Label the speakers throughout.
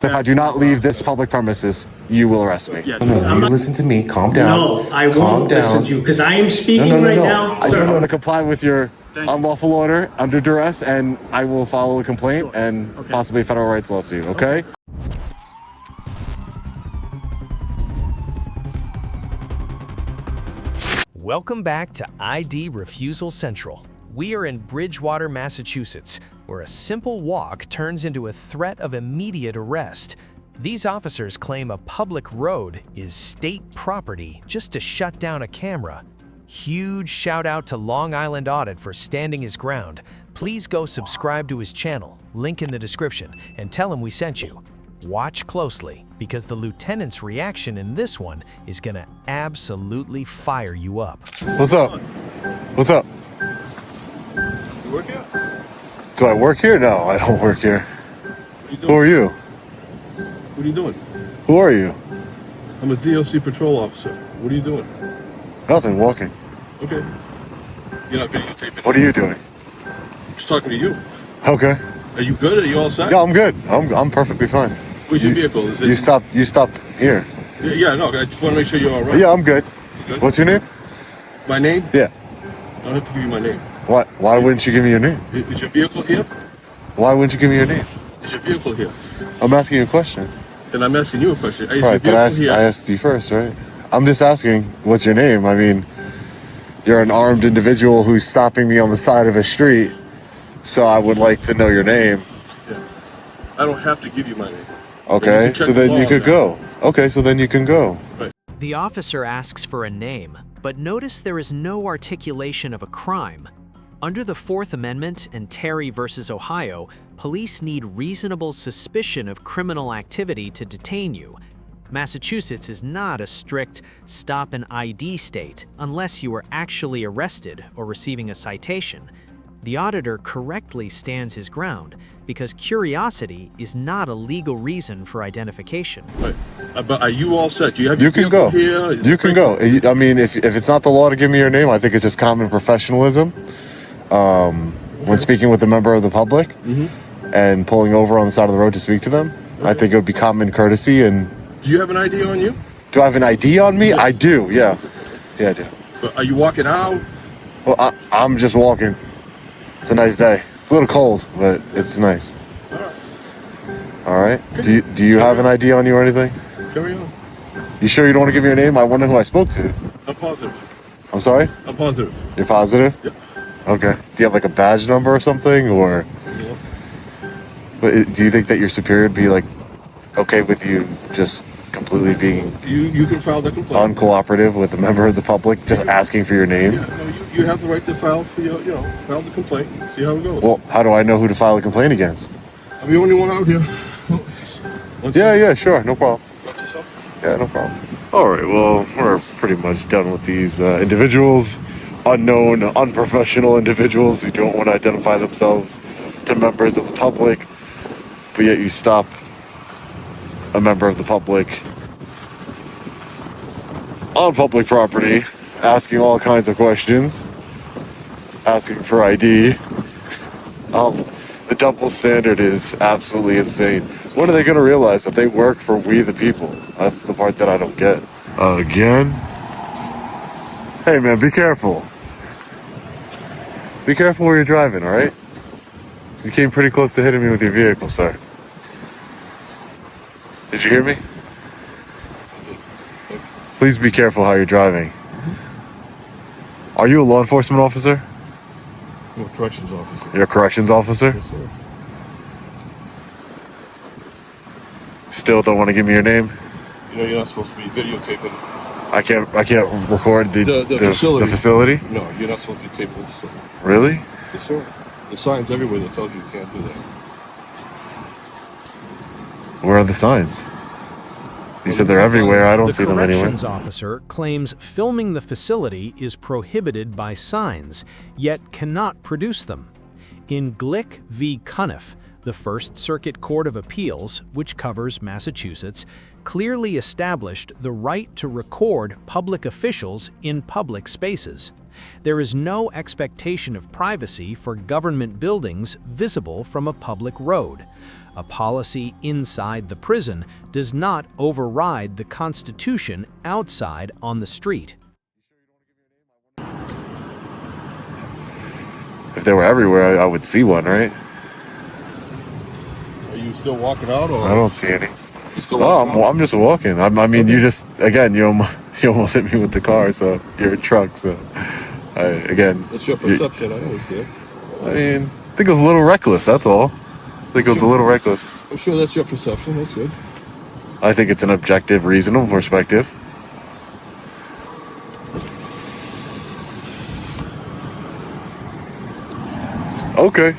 Speaker 1: If I do not leave this public premises, you will arrest me.
Speaker 2: Yes.
Speaker 1: No, you listen to me. Calm down.
Speaker 2: No, I won't listen to you because I am speaking now.
Speaker 1: I don't want to comply with your unlawful order under duress, and I will follow a complaint and possibly a federal rights lawsuit, okay?
Speaker 3: Welcome back to ID Refusal Central. We are in Bridgewater, Massachusetts, where a simple walk turns into a threat of immediate arrest. These officers claim a public road is state property just to shut down a camera. Huge shout out to Long Island Audit for standing his ground. Please go subscribe to his channel, link in the description, and tell him we sent you. Watch closely, because the lieutenant's reaction in this one is gonna absolutely fire you up.
Speaker 1: What's up? What's up?
Speaker 4: You work here?
Speaker 1: Do I work here? No, I don't work here. Who are you?
Speaker 4: What are you doing?
Speaker 1: Who are you?
Speaker 4: I'm a DLC patrol officer. What are you doing?
Speaker 1: Nothing, walking.
Speaker 4: Okay. You're not videotaping.
Speaker 1: What are you doing?
Speaker 4: I'm just talking to you.
Speaker 1: Okay.
Speaker 4: Are you good? Are you all set?
Speaker 1: Yeah, I'm good. I'm perfectly fine.
Speaker 4: Where's your vehicle? Is it?
Speaker 1: You stopped here.
Speaker 4: Yeah, no, I just want to make sure you're all right.
Speaker 1: Yeah, I'm good.
Speaker 4: You good?
Speaker 1: What's your name?
Speaker 4: My name?
Speaker 1: Yeah.
Speaker 4: I don't have to give you my name.
Speaker 1: What? Why wouldn't you give me your name?
Speaker 4: Is your vehicle here?
Speaker 1: Why wouldn't you give me your name?
Speaker 4: Is your vehicle here?
Speaker 1: I'm asking you a question.
Speaker 4: And I'm asking you a question. Is
Speaker 1: Right,
Speaker 4: your
Speaker 1: but
Speaker 4: vehicle here?
Speaker 1: I asked you first, right? I'm just asking, what's your name? I mean, you're an armed individual who's stopping me on the side of a street, so I would like to know your name.
Speaker 4: Yeah. I don't have to give you my name.
Speaker 1: Okay, so then you could go. Okay, so then you can go.
Speaker 4: Right.
Speaker 3: The officer asks for a name, but notice there is no articulation of a crime. Under the Fourth Amendment and Terry versus Ohio, police need reasonable suspicion of criminal activity to detain you. Massachusetts is not a strict stop and ID state unless you are actually arrested or receiving a citation. The auditor correctly stands his ground because curiosity is not a legal reason for identification.
Speaker 4: Right. But are you all set? Do you have
Speaker 1: You
Speaker 4: your
Speaker 1: can
Speaker 4: vehicle
Speaker 1: go.
Speaker 4: here?
Speaker 1: You can go. I mean, if it's not the law to give me your name, I think it's just common professionalism. When speaking with a member of the public and pulling over on the side of the road to speak to them, I think it would be common courtesy. And
Speaker 4: Do you have an ID on you?
Speaker 1: do I have an ID on me?
Speaker 4: Yes.
Speaker 1: I do, yeah. Yeah, I do.
Speaker 4: But are you walking out?
Speaker 1: Well, I'm just walking. It's a nice day. It's a little cold, but it's nice.
Speaker 4: All right.
Speaker 1: All right. Do you have an ID on you or anything?
Speaker 4: Carry on.
Speaker 1: You sure you don't want to give me your name? I wonder who I spoke to.
Speaker 4: I'm positive.
Speaker 1: I'm sorry?
Speaker 4: I'm positive.
Speaker 1: You're positive?
Speaker 4: Yep.
Speaker 1: Okay. Do you have like a badge number or something, or?
Speaker 4: Yeah.
Speaker 1: But do you think that your superior would be like okay with you just completely being
Speaker 4: You can file the complaint.
Speaker 1: uncooperative with a member of the public just asking for your name?
Speaker 4: Yeah, no, you have the right to file for your, file the complaint. See how it goes.
Speaker 1: Well, how do I know who to file a complaint against?
Speaker 4: I'm the only one out here.
Speaker 1: Yeah, sure, no problem.
Speaker 4: Watch yourself.
Speaker 1: Yeah, no problem. All right, well, we're pretty much done with these individuals, unknown, unprofessional individuals who don't want to identify themselves to members of the public, but yet you stop a member of the public on public property, asking all kinds of questions, asking for ID. The double standard is absolutely insane. When are they going to realize that they work for we the people? That's the part that I don't get. Again? Hey man, be careful. Be careful where you're driving, all right? You came pretty close to hitting me with your vehicle, sir. Did you hear me? Please be careful how you're driving. Are you a law enforcement officer?
Speaker 4: I'm a corrections officer.
Speaker 1: You're a corrections officer?
Speaker 4: Yes, sir.
Speaker 1: Still don't want to give me your name?
Speaker 4: You know you're not supposed to be videotaping.
Speaker 1: I can't record the
Speaker 4: facility.
Speaker 1: The facility?
Speaker 4: No, you're not supposed to be taping the facility.
Speaker 1: Really?
Speaker 4: Yes, sir. The signs everywhere that tells you can't do that.
Speaker 1: Where are the signs? You said they're everywhere. I don't see them anywhere.
Speaker 3: The corrections officer claims filming the facility is prohibited by signs, yet cannot produce them. In Glick v. Cuniff, the First Circuit Court of Appeals, which covers Massachusetts, clearly established the right to record public officials in public spaces. There is no expectation of privacy for government buildings visible from a public road. A policy inside the prison does not override the Constitution outside on the street.
Speaker 1: If they were everywhere, I would see one, right?
Speaker 4: Are you still walking out, or
Speaker 1: I don't see any.
Speaker 4: you still
Speaker 1: No,
Speaker 4: walking out?
Speaker 1: I'm just walking. I mean, you just, again, you almost hit me with the car, so you're a truck, so again.
Speaker 4: That's your perception. I understand.
Speaker 1: I mean, I think it was a little reckless, that's all. I think it was a little reckless.
Speaker 4: I'm sure that's your perception. That's good.
Speaker 1: I think it's an objective, reasonable perspective. Okay.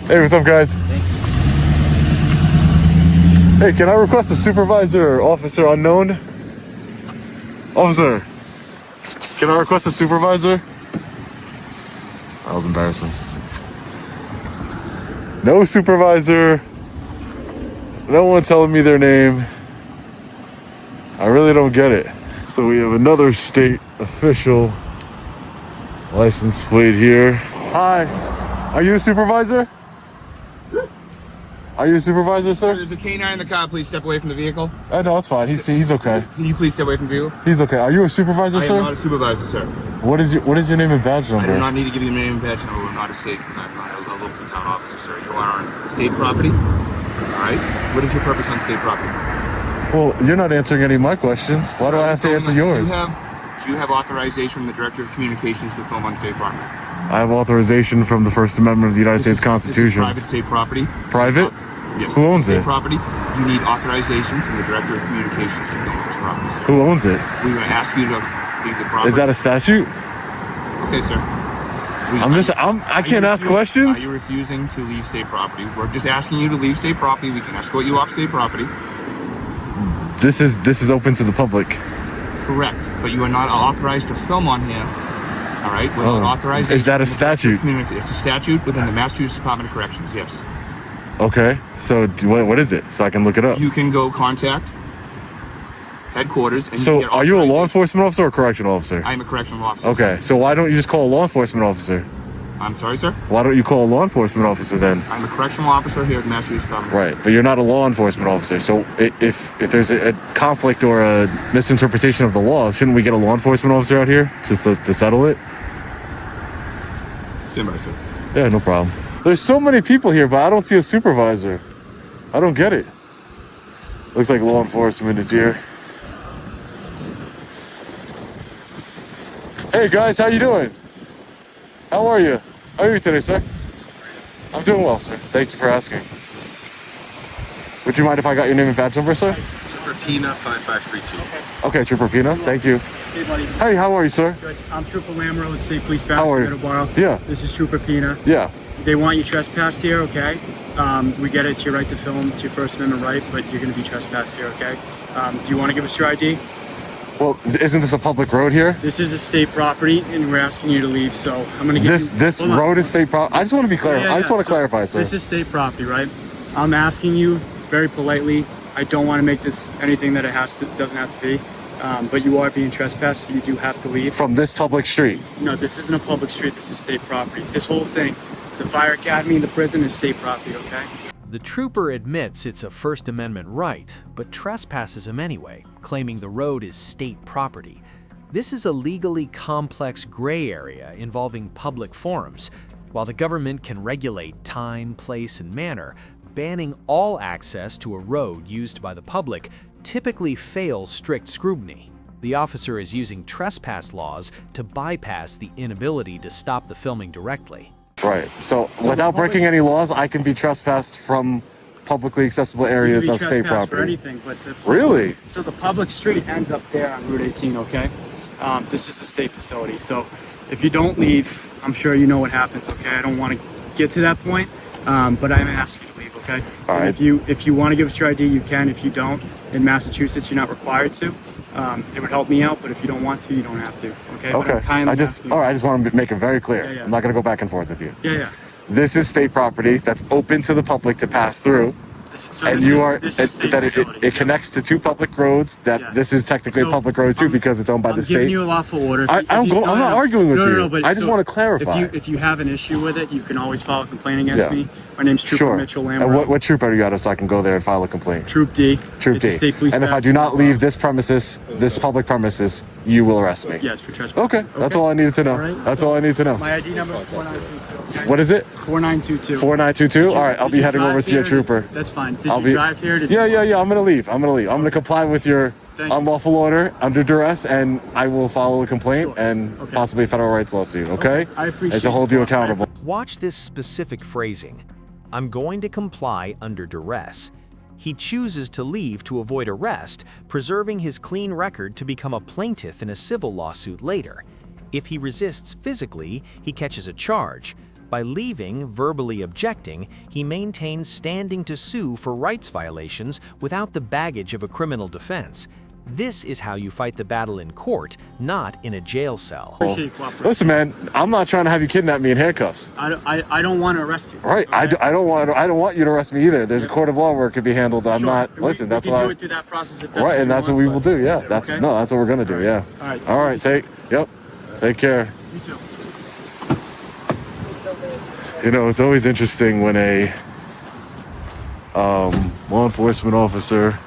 Speaker 1: Hey, what's up, guys? Hey, can I request a supervisor, officer unknown? Officer, can I request a supervisor? That was embarrassing. No supervisor. No one telling me their name. I really don't get it. So we have another state official license plate here. Hi, are you a supervisor? Are you a supervisor, sir?
Speaker 5: There's a canine in the car. Please step away from the vehicle.
Speaker 1: No, it's fine. He's okay.
Speaker 5: Can you please step away from the vehicle?
Speaker 1: He's okay. Are you a supervisor,
Speaker 5: I am
Speaker 1: sir?
Speaker 5: not a supervisor, sir.
Speaker 1: What is your name and badge
Speaker 5: I
Speaker 1: number?
Speaker 5: do not need to give you the name and badge number. I'm not a state, I'm not a local town officer, sir. You are on state property. All right. What is your purpose on state property?
Speaker 1: Well, you're not answering any of my questions. Why do I have to answer yours?
Speaker 5: Do you have authorization from the Director of Communications to film on state property?
Speaker 1: I have authorization from the First Amendment of the United States
Speaker 5: This is
Speaker 1: Constitution.
Speaker 5: private state property.
Speaker 1: Private?
Speaker 5: Yes.
Speaker 1: Who owns
Speaker 5: state
Speaker 1: it?
Speaker 5: property. You need authorization from the Director of Communications to film on this property, sir.
Speaker 1: Who owns it?
Speaker 5: We're going to ask you to leave the property.
Speaker 1: Is that a statute?
Speaker 5: Okay, sir.
Speaker 1: I can't ask questions?
Speaker 5: Are you refusing to leave state property? We're just asking you to leave state property. We can escort you off state property.
Speaker 1: This is open to the public.
Speaker 5: Correct. But you are not authorized to film on here. All right? Without authorization.
Speaker 1: Is that a
Speaker 5: from the Director of
Speaker 1: statute?
Speaker 5: Communications. It's a statute within the Massachusetts Department of Corrections, yes.
Speaker 1: Okay. So what is it? So I can look it up.
Speaker 5: You can go contact headquarters and
Speaker 1: So
Speaker 5: get
Speaker 1: are you a law
Speaker 5: authorization.
Speaker 1: enforcement officer or a correctional officer?
Speaker 5: I am a correctional officer.
Speaker 1: Okay. So why don't you just call a law enforcement officer?
Speaker 5: I'm sorry, sir?
Speaker 1: Why don't you call a law enforcement officer then?
Speaker 5: I'm a correctional officer here at Massachusetts Department.
Speaker 1: Right, but you're not a law enforcement officer. So if there's a conflict or a misinterpretation of the law, shouldn't we get a law enforcement officer out here to settle it?
Speaker 5: Stand by, sir.
Speaker 1: Yeah, no problem. There's so many people here, but I don't see a supervisor. I don't get it. Looks like law enforcement is here. Hey guys, how you doing? How are you? How are you today, sir? I'm doing well, sir. Thank you for asking. Would you mind if I got your name and badge number, sir?
Speaker 6: Trooper Pina 5532.
Speaker 1: Okay, Trooper Pina. Thank you.
Speaker 2: Hey, buddy.
Speaker 1: Hey, how are you, sir?
Speaker 2: Good. I'm Trooper Lamro with State Police
Speaker 1: How are you?
Speaker 2: Middleborough.
Speaker 1: Yeah.
Speaker 2: This is Trooper Pina.
Speaker 1: Yeah.
Speaker 2: They want you trespassed here, okay? We get it. It's your right to film. It's your First Amendment right, but you're going to be trespassed here, okay? Do you want to give us your ID?
Speaker 1: Well, isn't this a public road here?
Speaker 2: This is a state property, and we're asking you to leave. So I'm going to give
Speaker 1: This
Speaker 2: Hold on.
Speaker 1: road is state property. I just want to be clear.
Speaker 2: Yeah,
Speaker 1: I just want to
Speaker 2: So
Speaker 1: clarify, sir.
Speaker 2: This is state property, right? I'm asking you very politely. I don't want to make this anything that it doesn't have to be. But you are being trespassed, so you do have to leave.
Speaker 1: From this public street.
Speaker 2: No, this isn't a public street. This is state property. This whole thing, the fire academy and the prison is state property, okay?
Speaker 3: The trooper admits it's a First Amendment right, but trespasses him anyway, claiming the road is state property. This is a legally complex gray area involving public forums. While the government can regulate time, place, and manner, banning all access to a road used by the public typically fails strict scrutiny. The officer is using trespass laws to bypass the inability to stop the filming directly.
Speaker 1: Right. So without breaking any laws, I can be trespassed from publicly accessible areas
Speaker 2: You
Speaker 1: of
Speaker 2: can be
Speaker 1: state
Speaker 2: trespassed for
Speaker 1: property.
Speaker 2: anything, but
Speaker 1: Really?
Speaker 2: So the public street ends up there on Route 18, okay? This is a state facility, so if you don't leave, I'm sure you know what happens, okay? I don't want to get to that point, but I'm asking you to leave, okay?
Speaker 1: All right.
Speaker 2: And if you want to give us your ID, you can. If you don't, in Massachusetts, you're not required to. It would help me out, but if you don't want to, you don't have to, okay? But I'm
Speaker 1: Okay.
Speaker 2: kindly
Speaker 1: I just
Speaker 2: asking
Speaker 1: all
Speaker 2: you.
Speaker 1: right. I just want to make it very clear.
Speaker 2: Yeah, yeah.
Speaker 1: I'm not going to go back and forth with you.
Speaker 2: Yeah, yeah.
Speaker 1: This is state property that's open to the public to pass through. and
Speaker 2: this
Speaker 1: you
Speaker 2: is-
Speaker 1: are
Speaker 2: this is state
Speaker 1: that
Speaker 2: facility.
Speaker 1: it connects to two public roads. That
Speaker 2: Yeah.
Speaker 1: this is technically a
Speaker 2: So,
Speaker 1: public road too because it's owned by the
Speaker 2: I'm giving
Speaker 1: state.
Speaker 2: you a lawful order.
Speaker 1: I'm not arguing with you.
Speaker 2: But
Speaker 1: I just want to clarify.
Speaker 2: If you have an issue with it, you can always file a complaint against
Speaker 1: Yeah.
Speaker 2: me. My name's Trooper
Speaker 1: Sure.
Speaker 2: Mitchell
Speaker 1: And
Speaker 2: Lambert.
Speaker 1: what troop are you out of so I can go there and file a complaint?
Speaker 2: Troop D.
Speaker 1: Troop
Speaker 2: It's a
Speaker 1: D.
Speaker 2: state police
Speaker 1: And if I
Speaker 2: barracks
Speaker 1: do
Speaker 2: in
Speaker 1: not
Speaker 2: Marlboro.
Speaker 1: leave this premises, this public premises, you will arrest me.
Speaker 2: Yes, for trespass.
Speaker 1: Okay, that's all I needed to know.
Speaker 2: All right.
Speaker 1: That's all I need to know.
Speaker 2: My ID number is 4922. Okay?
Speaker 1: What is it?
Speaker 2: 4922.
Speaker 1: 4922? All right, I'll
Speaker 2: Did
Speaker 1: be
Speaker 2: you
Speaker 1: heading
Speaker 2: drive
Speaker 1: over to your
Speaker 2: here?
Speaker 1: trooper.
Speaker 2: That's fine. Did
Speaker 1: I'll
Speaker 2: you
Speaker 1: be-
Speaker 2: drive here? Did
Speaker 1: Yeah,
Speaker 2: you...
Speaker 1: I'm gonna leave. I'm gonna comply with your
Speaker 2: Thank you.
Speaker 1: unlawful order under duress, and I will follow a complaint
Speaker 2: Sure.
Speaker 1: and
Speaker 2: Okay.
Speaker 1: possibly a federal rights lawsuit. Okay?
Speaker 2: I appreciate
Speaker 1: And to hold you
Speaker 2: it.
Speaker 1: accountable.
Speaker 3: Watch this specific phrasing. I'm going to comply under duress. He chooses to leave to avoid arrest, preserving his clean record to become a plaintiff in a civil lawsuit later. If he resists physically, he catches a charge. By leaving, verbally objecting, he maintains standing to sue for rights violations without the baggage of a criminal defense. This is how you fight the battle in court, not in a jail cell.
Speaker 2: Appreciate your cooperation.
Speaker 1: Listen, man, I'm not trying to have you kidnap me in handcuffs.
Speaker 2: I don't want to arrest you.
Speaker 1: Right?
Speaker 2: Okay?
Speaker 1: I don't want you to arrest me either. There's a court of law where it could be handled. I'm
Speaker 2: Sure.
Speaker 1: not.
Speaker 2: We-
Speaker 1: Listen,
Speaker 2: we
Speaker 1: that's
Speaker 2: can
Speaker 1: why.
Speaker 2: do it through that process if that's
Speaker 1: Right,
Speaker 2: what
Speaker 1: and
Speaker 2: you
Speaker 1: that's what
Speaker 2: want,
Speaker 1: we will
Speaker 2: but-
Speaker 1: do. Yeah, that's
Speaker 2: Okay?
Speaker 1: no, that's what we're gonna do. Yeah.
Speaker 2: All right.
Speaker 1: All right. Take care.
Speaker 2: You too.
Speaker 1: You know, it's always interesting when a law enforcement officer.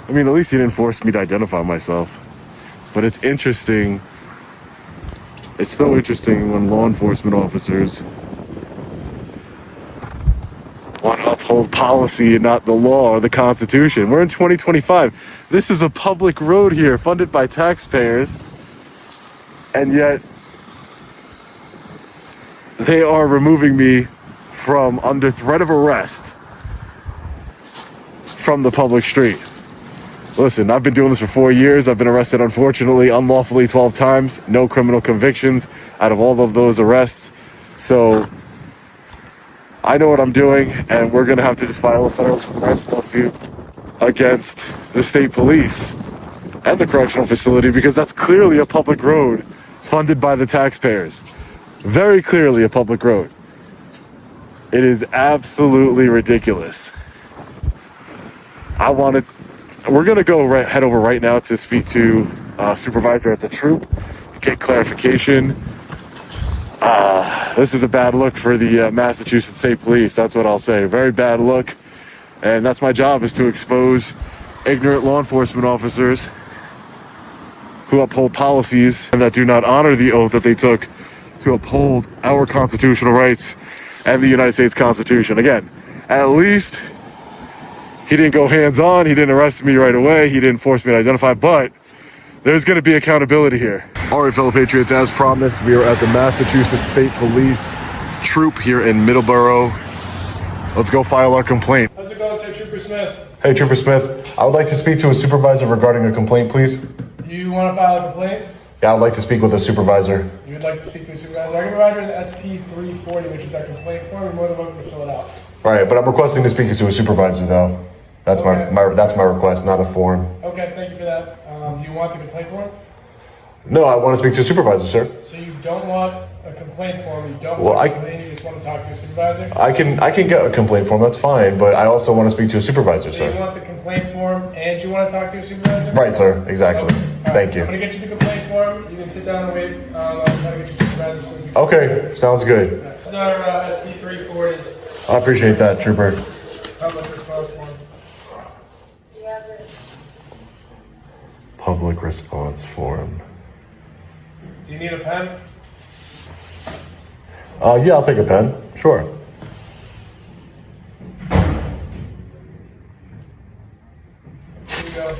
Speaker 1: I mean, at least he didn't force me to identify myself. But it's interesting. It's so interesting when law enforcement officers want to uphold policy and not the law or the Constitution. We're in 2025. This is a public road here, funded by taxpayers, and yet they are removing me from under threat of arrest from the public street. Listen, I've been doing this for 4 years. I've been arrested, unfortunately, unlawfully 12 times. No criminal convictions out of all of those arrests. So I know what I'm doing, and we're going to have to just file a federal civil rights lawsuit against the state police and the correctional facility because that's clearly a public road funded by the taxpayers. Very clearly a public road. It is absolutely ridiculous. We're gonna head over right now to speak to supervisor at the troop, get clarification. This is a bad look for the Massachusetts State Police. That's what I'll say. Very bad look, and that's my job, is to expose ignorant law enforcement officers who uphold policies and that do not honor the oath that they took to uphold our constitutional rights and the United States Constitution. Again, at least he didn't go hands-on. He didn't arrest me right away. He didn't force me to identify, but there's going to be accountability here. All right, fellow patriots, as promised, we are at the Massachusetts State Police Troop here in Middleborough. Let's go file our complaint.
Speaker 7: How's it going, sir? Trooper Smith?
Speaker 1: Hey, Trooper Smith, I would like to speak to a supervisor regarding a complaint, please.
Speaker 7: You want to file a complaint?
Speaker 1: Yeah, I'd like to speak with a supervisor.
Speaker 7: You would like to speak to a supervisor? I can provide you with the SP 340, which is our complaint form. You're more than welcome to fill it out.
Speaker 1: All right, but I'm requesting to speak to a supervisor, though. That's my request, not a form.
Speaker 7: Okay, thank you for that. Do you want the complaint form?
Speaker 1: No, I want to speak to a supervisor, sir.
Speaker 7: So you don't want a complaint form, you don't
Speaker 1: Well,
Speaker 7: want a complaint, you just want to talk to a supervisor?
Speaker 1: I can get a complaint form, that's fine, but I also want to speak to a supervisor,
Speaker 7: So you
Speaker 1: sir.
Speaker 7: want the complaint form and you want to talk to a supervisor?
Speaker 1: Right, sir, exactly.
Speaker 7: Okay. All right,
Speaker 1: Thank
Speaker 7: I'm
Speaker 1: you.
Speaker 7: going to get you the complaint form. You can sit down and wait. I'll try to get you supervisor so we can...
Speaker 1: Okay, sounds good.
Speaker 7: This is our SP 340
Speaker 1: I appreciate that, Trooper.
Speaker 7: public response form.
Speaker 1: Public response form.
Speaker 7: Do you need a pen?
Speaker 1: Yeah, I'll take a pen. Sure.
Speaker 7: Here you go.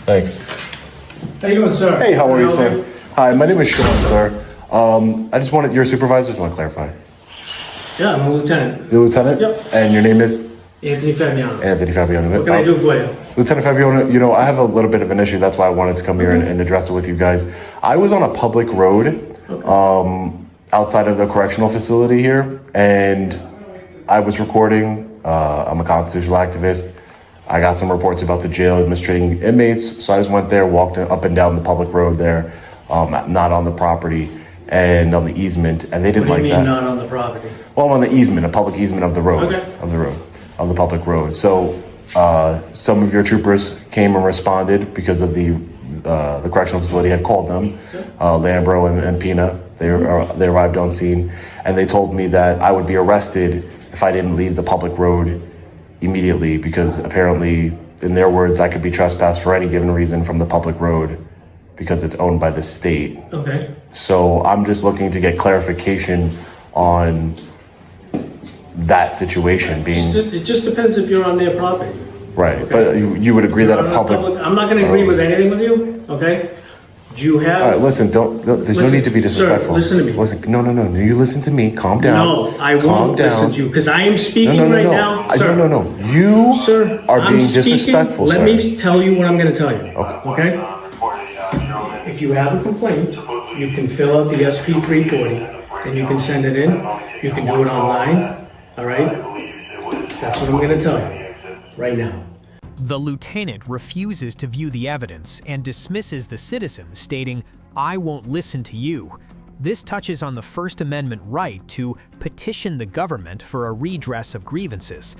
Speaker 1: Thanks.
Speaker 7: How you doing, sir?
Speaker 1: Hey, how are you,
Speaker 7: Can I help
Speaker 1: sir? Hi, my name is Sean, sir. I just wanted your supervisor. Just want to clarify.
Speaker 8: Yeah, I'm a lieutenant.
Speaker 1: Your lieutenant?
Speaker 8: Yep.
Speaker 1: And your name is
Speaker 8: Anthony Fabiano.
Speaker 1: Anthony Fabiano.
Speaker 8: What can I do for you?
Speaker 1: Lieutenant Fabiano, you know, I have a little bit of an issue. That's why I wanted to come here and address it with you guys. I was on a public road outside of the correctional facility here, and I was recording. I'm a constitutional activist. I got some reports about the jail mistreating inmates, so I just went there, walked up and down the public road there, not on the property and on the easement, and they didn't
Speaker 8: What do
Speaker 1: like
Speaker 8: you mean
Speaker 1: that.
Speaker 8: not on the property?
Speaker 1: Well, I'm on the easement, a public easement of the road.
Speaker 8: Okay.
Speaker 1: Of the road. on the public road. So some of your troopers came and responded because of the correctional facility had called them, Lambro and Pina. They arrived on scene, and they told me that I would be arrested if I didn't leave the public road immediately, because apparently, in their words, I could be trespassed for any given reason from the public road because it's owned by the state.
Speaker 8: Okay.
Speaker 1: So I'm just looking to get clarification on that situation being
Speaker 8: It just depends if you're on their property.
Speaker 1: right.
Speaker 8: Okay.
Speaker 1: But you would agree that a public.
Speaker 8: I'm not going to agree with anything with you. Okay. Do you have?
Speaker 1: All right, listen. There's no need to be disrespectful.
Speaker 8: Sir, listen to me.
Speaker 1: Listen. No. You listen to me. Calm down.
Speaker 8: No, I
Speaker 1: Calm
Speaker 8: won't
Speaker 1: down.
Speaker 8: listen to you because I am speaking
Speaker 1: No.
Speaker 8: right now, sir.
Speaker 1: No. You
Speaker 8: Sir,
Speaker 1: are
Speaker 8: I'm
Speaker 1: being
Speaker 8: speaking.
Speaker 1: disrespectful,
Speaker 8: Let
Speaker 1: sir.
Speaker 8: me tell you what I'm going to tell you.
Speaker 1: Okay.
Speaker 8: Okay. If you have a complaint, you can fill out the SP 340, and you can send it in. You can do it online. All right. That's what I'm going to tell you right now.
Speaker 3: The lieutenant refuses to view the evidence and dismisses the citizen, stating, "I won't listen to you." This touches on the First Amendment right to petition the government for a redress of grievances.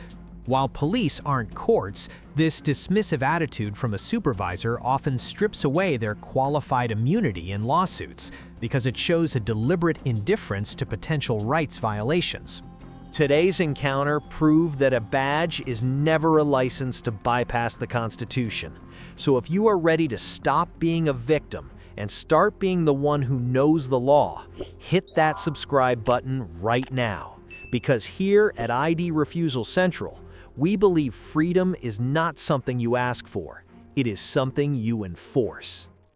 Speaker 3: While police aren't courts, this dismissive attitude from a supervisor often strips away their qualified immunity in lawsuits because it shows a deliberate indifference to potential rights violations. Today's encounter proved that a badge is never a license to bypass the Constitution. So if you are ready to stop being a victim and start being the one who knows the law, hit that subscribe button right now. Because here at ID Refusal Central, we believe freedom is not something you ask for, it is something you enforce.